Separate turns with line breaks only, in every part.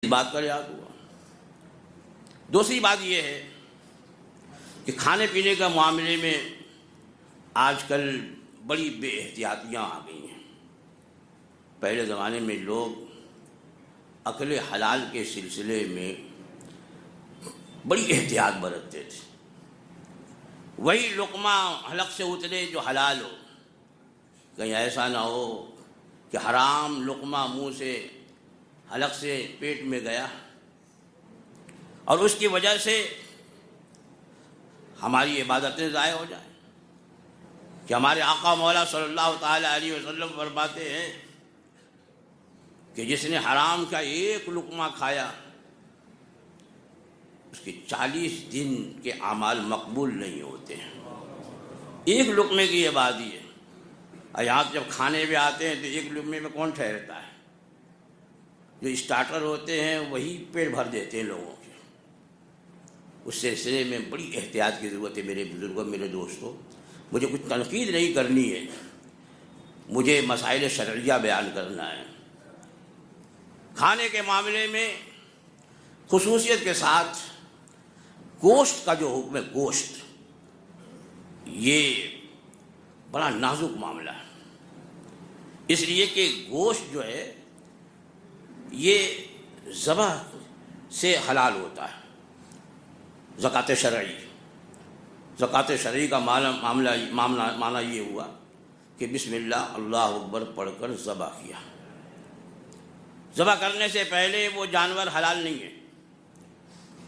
بات کا یاد ہوا۔ دوسری بات یہ ہے کہ کھانے پینے کا معاملے میں آج کل بڑی بے احتیاطیاں آ گئی ہیں۔ پہلے زمانے میں لوگ اکل حلال کے سلسلے میں بڑی احتیاط برتتے تھے۔ وہی لقمہ حلق سے اترے جو حلال ہو، کہیں ایسا نہ ہو کہ حرام لقمہ منہ سے حلق سے پیٹ میں گیا اور اس کی وجہ سے ہماری عبادتیں ضائع ہو جائیں۔ کہ ہمارے آقا مولا صلی اللہ تعالیٰ علیہ وسلم فرماتے ہیں کہ جس نے حرام کا ایک لقمہ کھایا اس کے 40 دن کے اعمال مقبول نہیں ہوتے ہیں۔ ایک لقمے کی یہ بات ہی ہے۔ یہاں جب کھانے پہ آتے ہیں تو ایک لقمے میں کون ٹھہرتا ہے؟ جو اسٹارٹر ہوتے ہیں وہی پیٹ بھر دیتے ہیں لوگوں کے۔ اس سلسلے میں بڑی احتیاط کی ضرورت ہے میرے بزرگوں، میرے دوستوں۔ مجھے کچھ تنقید نہیں کرنی ہے، مجھے مسائل شرعیہ بیان کرنا ہے۔ کھانے کے معاملے میں خصوصیت کے ساتھ گوشت کا جو حکم ہے، گوشت یہ بڑا نازک معاملہ ہے، اس لیے کہ گوشت جو ہے یہ ذبح سے حلال ہوتا ہے۔ زکوٰۃ شرعی کا معنی یہ ہوا کہ بسم اللہ اللہ اکبر پڑھ کر ذبح کیا۔ ذبح کرنے سے پہلے وہ جانور حلال نہیں ہے۔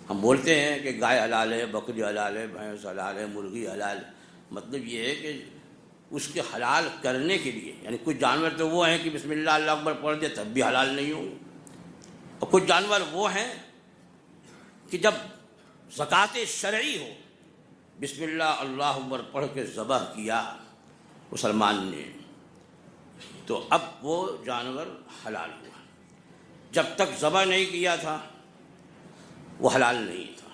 ہم بولتے ہیں کہ گائے حلال ہے، بکری حلال ہے، بھینس حلال ہے، مرغی حلال ہے۔ مطلب یہ ہے کہ اس کے حلال کرنے کے لیے، یعنی کچھ جانور تو وہ ہیں کہ بسم اللہ اللہ اکبر پڑھ دے تب بھی حلال نہیں ہوں گے، اور کچھ جانور وہ ہیں کہ جب زکوٰۃ شرعی ہو، بسم اللہ اللہ اکبر پڑھ کے ذبح کیا مسلمان نے، تو اب وہ جانور حلال ہوا۔ جب تک ذبح نہیں کیا تھا وہ حلال نہیں تھا۔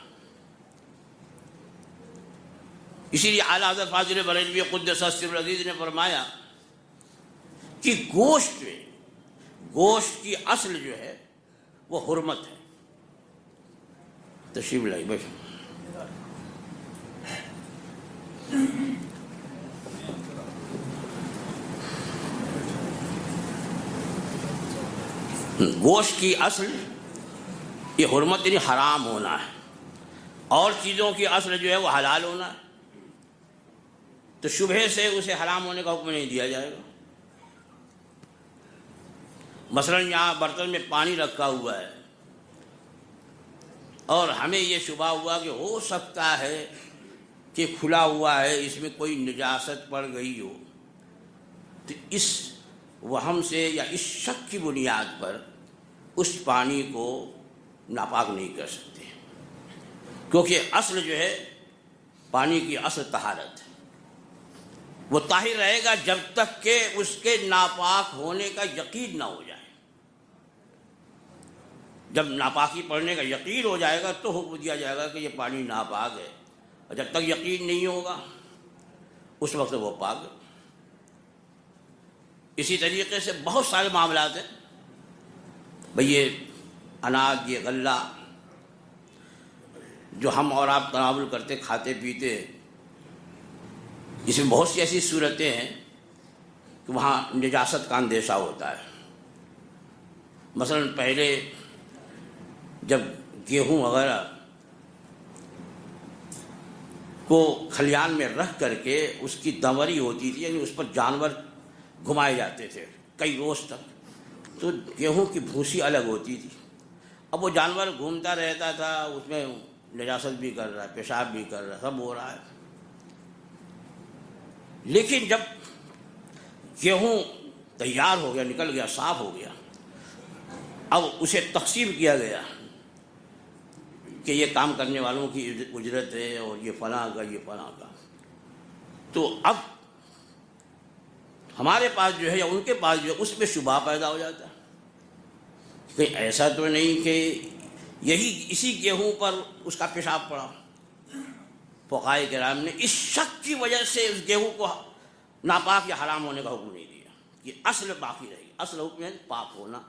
اسی لیے اعلیٰ حضرت فاضل بریلوی قدس سر العزیز نے فرمایا کہ گوشت کی اصل جو ہے وہ حرمت ہے۔ تشریف لائی بھائی۔ گوشت کی اصل یہ حرمت یعنی حرام ہونا ہے، اور چیزوں کی اصل جو ہے وہ حلال ہونا ہے۔ تو شبہے سے اسے حرام ہونے کا حکم نہیں دیا جائے گا۔ مثلا یہاں برتن میں پانی رکھا ہوا ہے اور ہمیں یہ شبہ ہوا کہ ہو سکتا ہے کہ کھلا ہوا ہے، اس میں کوئی نجاست پڑ گئی ہو، تو اس وہم سے یا اس شک کی بنیاد پر اس پانی کو ناپاک نہیں کر سکتے، کیونکہ اصل جو ہے پانی کی اصل طہارت ہے۔ وہ طاہر رہے گا جب تک کہ اس کے ناپاک ہونے کا یقین نہ ہو جائے۔ جب ناپاکی پڑنے کا یقین ہو جائے گا تو حکم دیا جائے گا کہ یہ پانی ناپاک ہے، اور جب تک یقین نہیں ہوگا اس وقت وہ پاک ہے۔ اسی طریقے سے بہت سارے معاملات ہیں بھئی، یہ اناج، یہ غلہ جو ہم اور آپ تناول کرتے، کھاتے پیتے، اس میں بہت سی ایسی صورتیں ہیں کہ وہاں نجاست کا اندیشہ ہوتا ہے۔ مثلا پہلے جب گیہوں وغیرہ کو کھلیان میں رکھ کر کے اس کی دنوری ہوتی تھی، یعنی اس پر جانور گھمائے جاتے تھے کئی روز تک، تو گیہوں کی بھوسی الگ ہوتی تھی۔ اب وہ جانور گھومتا رہتا تھا، اس میں نجاست بھی کر رہا ہے، پیشاب بھی کر رہا ہے، سب ہو رہا ہے۔ لیکن جب گیہوں تیار ہو گیا، نکل گیا، صاف ہو گیا، اب اسے تقسیم کیا گیا کہ یہ کام کرنے والوں کی اجرت ہے، اور یہ فلاں کا، یہ فلاں کا۔ تو اب ہمارے پاس جو ہے یا ان کے پاس جو ہے اس میں شبہ پیدا ہو جاتا ہے کہ ایسا تو نہیں کہ اسی گیہوں پر اس کا پیشاب پڑا۔ فقہائے کرام نے اس شک کی وجہ سے اس گیہوں کو ناپاک یا حرام ہونے کا حکم نہیں دیا، یہ اصل باقی رہی۔ اصل حکم ہے پاک ہونا۔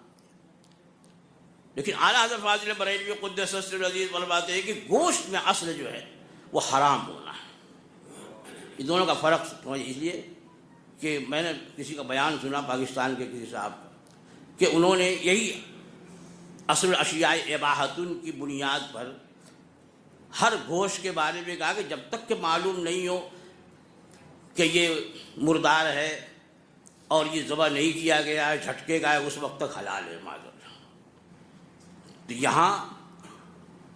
لیکن اعلیٰ حضرت فاضل بریلوی قدس سر العزیز فرماتے ہیں کہ گوشت میں اصل جو ہے وہ حرام ہونا ہے۔ یہ دونوں کا فرق اس لیے کہ میں نے کسی کا بیان سنا پاکستان کے کسی صاحب کا کہ انہوں نے یہی اصل اشیاء اباحتن کی بنیاد پر ہر گوشت کے بارے میں کہا کہ جب تک کہ معلوم نہیں ہو کہ یہ مردار ہے اور یہ ذبح نہیں کیا گیا ہے، جھٹکے کا ہے، اس وقت تک حلال ہے معذرت۔ تو یہاں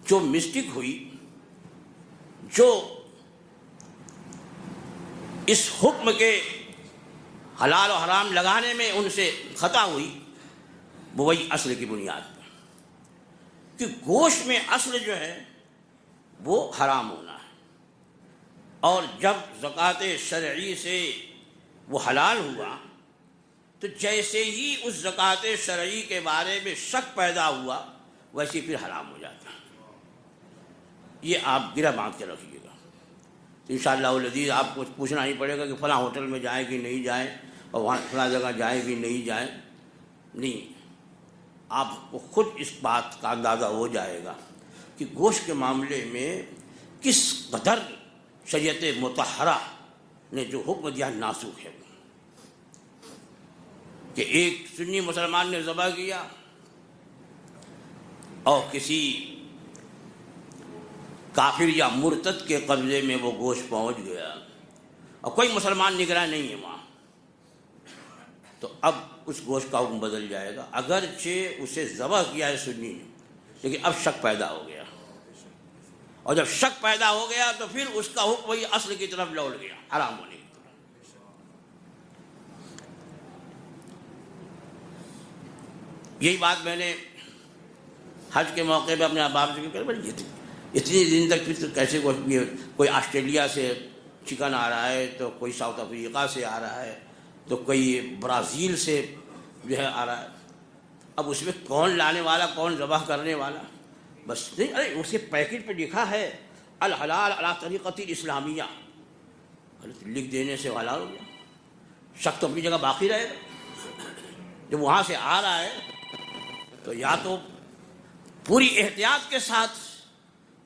جو مسٹیک ہوئی، جو اس حکم کے حلال و حرام لگانے میں ان سے خطا ہوئی، وہ وہی اصل کی بنیاد پر کہ گوشت میں اصل جو ہے وہ حرام ہونا ہے، اور جب زکوٰۃ شرعی سے وہ حلال ہوا تو جیسے ہی اس زکوٰۃ شرعی کے بارے میں شک پیدا ہوا ویسے پھر حرام ہو جاتا ہے۔ یہ آپ گرہ باندھ کے رکھیے گا، تو انشاءاللہ العزیز آپ کو پوچھنا نہیں پڑے گا کہ فلاں ہوٹل میں جائیں کہ نہیں جائیں اور وہاں فلاں جگہ جائیں کہ نہیں جائیں، نہیں، آپ کو خود اس بات کا اندازہ ہو جائے گا کہ گوشت کے معاملے میں کس قدر شریعت مطہرہ نے جو حکم دیا ناسخ ہے، کہ ایک سنی مسلمان نے ذبح کیا اور کسی کافر یا مرتد کے قبضے میں وہ گوشت پہنچ گیا اور کوئی مسلمان نگراں نہیں ہے وہاں، تو اب اس گوشت کا حکم بدل جائے گا، اگرچہ اسے ذبح کیا ہے سنی نے، لیکن اب شک پیدا ہو گیا، اور جب شک پیدا ہو گیا تو پھر اس کا حکم وہی اصل کی طرف لوٹ گیا، حرام ہونے کی طرف۔ یہی بات میں نے حج کے موقع پہ اپنے احباب سے کہ اتنی دن تک پھر کیسے کوئی آسٹریلیا سے چکن آ رہا ہے، تو کوئی ساؤتھ افریقہ سے آ رہا ہے، تو کوئی برازیل سے جو ہے آ رہا ہے، اب اس میں کون لانے والا، کون ذبح کرنے والا، بس نہیں، ارے اس کے پیکٹ پہ لکھا ہے الحلال علی طریقۃ الاسلامیہ، لکھ دینے سے حلال ہو گیا، شک تو اپنی جگہ باقی رہے گا۔ جب وہاں سے آ رہا ہے تو یا تو پوری احتیاط کے ساتھ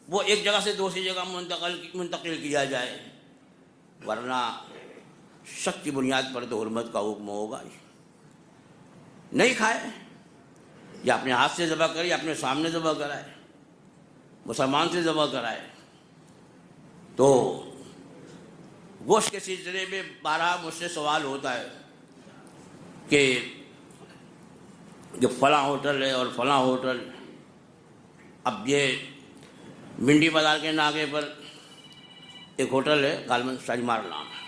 وہ ایک جگہ سے دوسری جگہ منتقل کیا جائے، ورنہ شک کی بنیاد پر تو حرمت کا حکم ہوگا ہی۔ نہیں کھائے، یا اپنے ہاتھ سے ذبح کرے یا اپنے سامنے ذبح کرائے، مسلمان سے ذبح کرائے۔ تو گوشت کے سلسلے میں بارہا مجھ سے سوال ہوتا ہے کہ جو فلاں ہوٹل ہے اور فلاں ہوٹل، اب یہ منڈی بازار کے ناکے پر ایک ہوٹل ہے غالباً شالیمار نام ہے،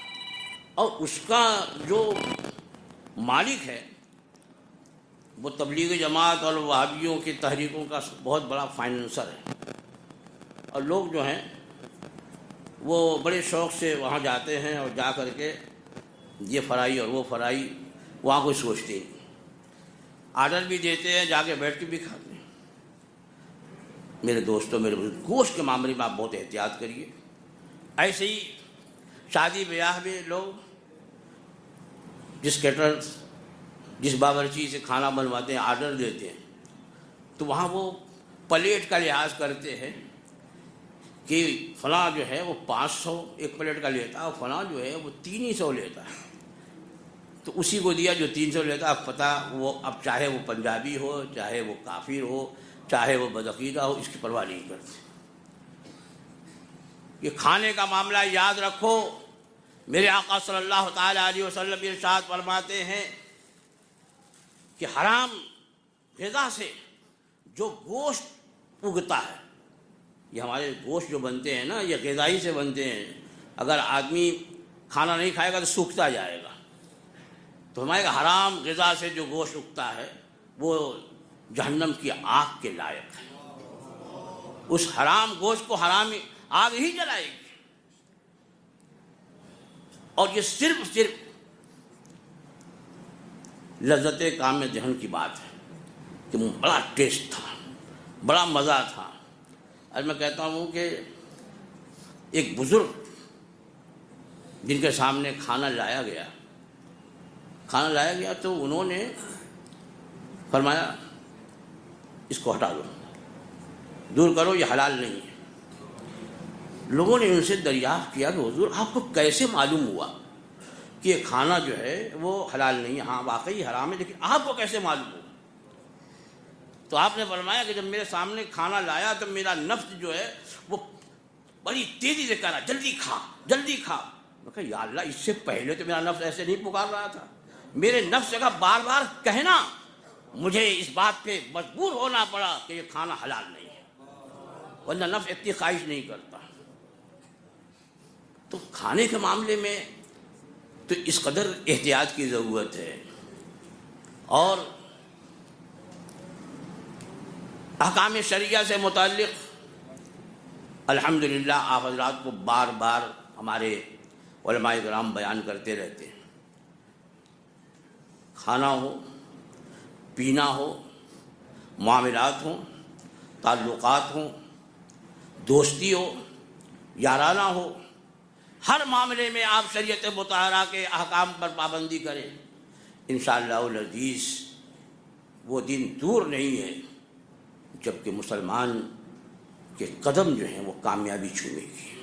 اور اس کا جو مالک ہے وہ تبلیغ جماعت اور وہابیوں کی تحریکوں کا بہت بڑا فائننسر ہے، اور لوگ جو ہیں وہ بڑے شوق سے وہاں جاتے ہیں اور جا کر کے یہ فرائی اور وہ فرائی، وہاں کوئی سوچتے نہیں، آرڈر بھی دیتے ہیں، جا کے بیٹھ کے بھی کھاتے ہیں۔ میرے دوستوں، میرے گوشت کے معاملے میں آپ بہت احتیاط کریے۔ ایسے ہی شادی بیاہ میں لوگ جس کیٹرر، جس باورچی سے کھانا بنواتے ہیں، آرڈر دیتے ہیں، تو وہاں وہ پلیٹ کا لحاظ کرتے ہیں کہ فلاں جو ہے وہ 500 ایک پلیٹ کا لیتا ہے اور فلاں جو ہے وہ 300 لیتا ہے، تو اسی کو دیا جو 300 لیتا ہے۔ اب پتہ وہ، اب چاہے وہ پنجابی ہو، چاہے وہ کافر ہو، چاہے وہ بدعقیدہ ہو، اس کی پرواہ نہیں کرتے۔ یہ کھانے کا معاملہ یاد رکھو، میرے آقا صلی اللہ تعالی علیہ وسلم ارشاد فرماتے ہیں کہ حرام غذا سے جو گوشت اگتا ہے، یہ ہمارے گوشت جو بنتے ہیں نا، یہ غذائی سے بنتے ہیں، اگر آدمی کھانا نہیں کھائے گا تو سوکھتا جائے گا، تو ہمارے حرام غذا سے جو گوشت اگتا ہے وہ جہنم کی آگ کے لائق ہے، اس حرام گوشت کو حرام آگ ہی جلائے گی۔ اور یہ صرف لذت کام ذہن کی بات ہے کہ بڑا ٹیسٹ تھا، بڑا مزہ تھا۔ اور میں کہتا ہوں کہ ایک بزرگ جن کے سامنے کھانا لایا گیا تو انہوں نے فرمایا اس کو ہٹا دو، دور کرو، یہ حلال نہیں ہے۔ لوگوں نے ان سے دریافت کیا کہ حضور آپ کو کیسے معلوم ہوا کہ یہ کھانا جو ہے وہ حلال نہیں ہے؟ ہاں واقعی حرام ہے، لیکن آپ کو کیسے معلوم ہوا؟ تو آپ نے فرمایا کہ جب میرے سامنے کھانا لایا تو میرا نفس جو ہے وہ بڑی تیزی سے کہہ رہا جلدی کھا جلدی کھا۔ میں کہا یا اللہ، اس سے پہلے تو میرا نفس ایسے نہیں پکار رہا تھا، میرے نفس کا بار بار کہنا مجھے اس بات پہ مجبور ہونا پڑا کہ یہ کھانا حلال نہیں ہے، ورنہ نفس اتنی خواہش نہیں کرتا۔ تو کھانے کے معاملے میں تو اس قدر احتیاط کی ضرورت ہے۔ اور احکام شرعیہ سے متعلق الحمدللہ آپ حضرات کو بار بار ہمارے علماء کرام بیان کرتے رہتے ہیں۔ کھانا ہو، پینا ہو، معاملات ہوں، تعلقات ہوں، دوستی ہو، یارانہ ہو، ہر معاملے میں آپ شریعت مطہرہ کے احکام پر پابندی کریں، انشاءاللہ العزیز وہ دن دور نہیں ہے جب کہ مسلمان کے قدم جو ہیں وہ کامیابی چھوئے گی۔